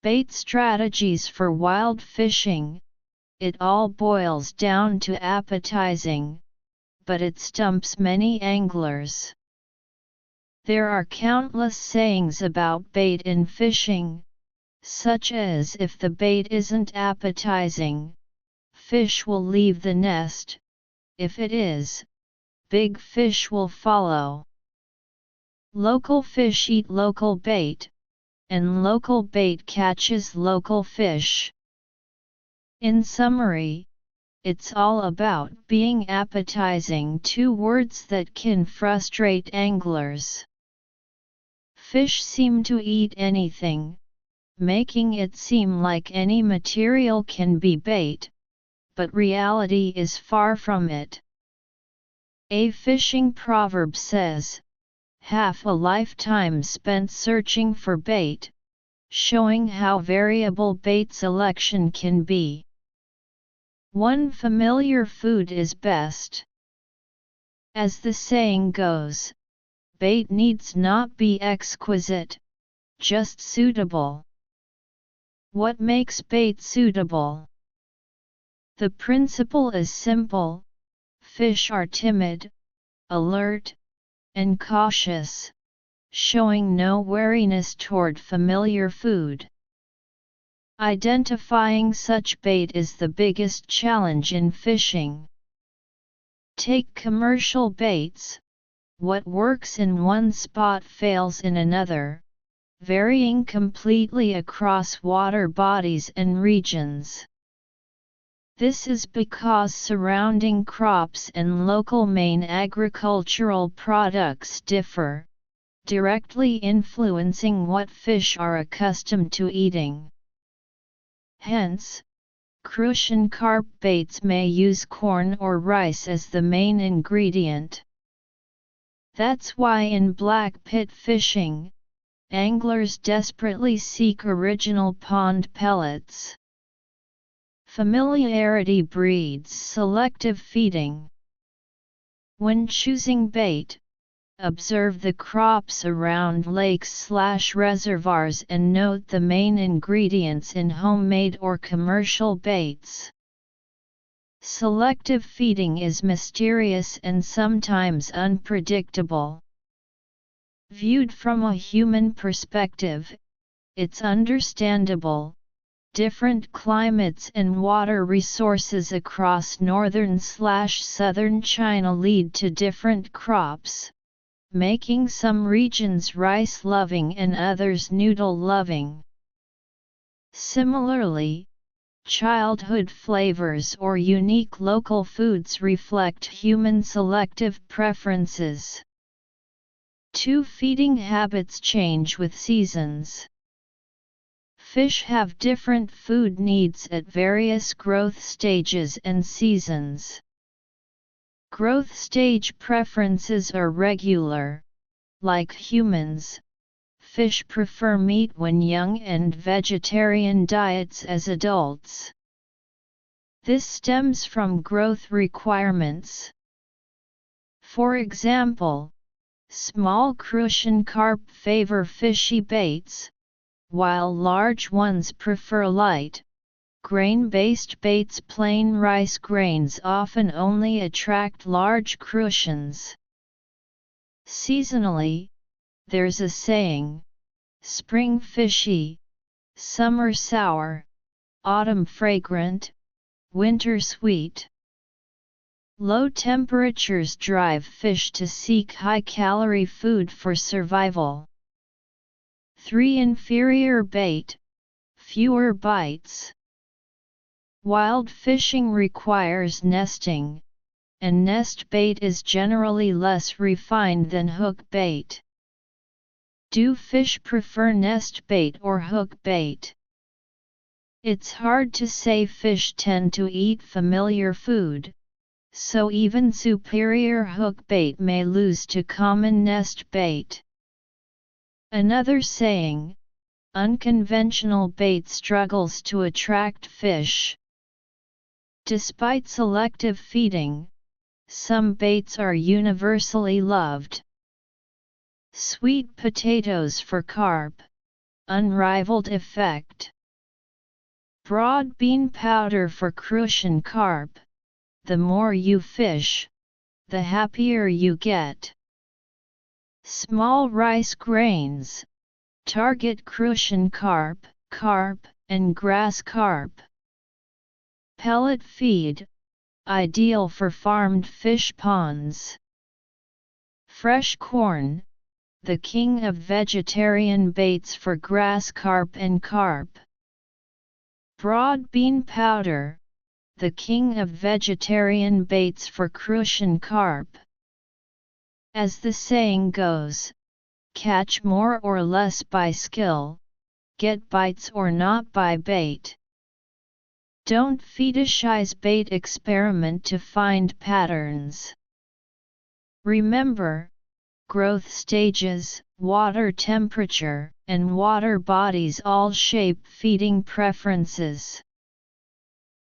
Bait strategies for wild fishing. It all boils down to appetizing, but it stumps many anglers. There are countless sayings about bait in fishing, such as if the bait isn't appetizing, fish will leave the nest, if it is, big fish will follow. Local fish eat local bait, and local bait catches local fish. In summary, it's all about being appetizing, 2 words that can frustrate anglers. Fish seem to eat anything, making it seem like any material can be bait, but reality is far from it. A fishing proverb says, "Half a lifetime spent searching for bait," showing how variable bait selection can be. One familiar food is best. As the saying goes, bait needs not be exquisite, just suitable. What makes bait suitable? The principle is simple: fish are timid, alert, and cautious, showing no wariness toward familiar food. Identifying such bait is the biggest challenge in fishing. Take commercial baits. What works in one spot fails in another, varying completely across water bodies and regions. This is because surrounding crops and local main agricultural products differ, directly influencing what fish are accustomed to eating. Hence, crucian carp baits may use corn or rice as the main ingredient. That's why in black pit fishing, anglers desperately seek original pond pellets. Familiarity breeds selective feeding. When choosing bait, observe the crops around lakes/reservoirs and note the main ingredients in homemade or commercial baits. Selective feeding is mysterious and sometimes unpredictable. Viewed from a human perspective, it's understandable. Different climates and water resources across northern/southern China lead to different crops, making some regions rice-loving and others noodle-loving. Similarly, childhood flavors or unique local foods reflect human selective preferences. 2. Feeding habits change with seasons. Fish have different food needs at various growth stages and seasons. Growth stage preferences are regular. Like humans, fish prefer meat when young and vegetarian diets as adults. This stems from growth requirements. For example, small crucian carp favor fishy baits, while large ones prefer light, grain-based baits. Plain rice grains often only attract large crucians. Seasonally, there's a saying: spring fishy, summer sour, autumn fragrant, winter sweet. Low temperatures drive fish to seek high-calorie food for survival. 3. Inferior bait, fewer bites. Wild fishing requires nesting, and nest bait is generally less refined than hook bait. Do fish prefer nest bait or hook bait? It's hard to say. Fish tend to eat familiar food, so even superior hook bait may lose to common nest bait. Another saying: unconventional bait struggles to attract fish. Despite selective feeding, some baits are universally loved. Sweet potatoes for carp, unrivaled effect. Broad bean powder for crucian carp. The more you fish, the happier you get. Small rice grains. Target crucian carp, and grass carp. Pellet feed. Ideal for farmed fish ponds. Fresh corn. The king of vegetarian baits for grass carp and carp. Broad bean powder. The king of vegetarian baits for crucian carp. As the saying goes, catch more or less by skill, get bites or not by bait. Don't fetishize bait, experiment to find patterns. Remember, growth stages, water temperature, and water bodies all shape feeding preferences.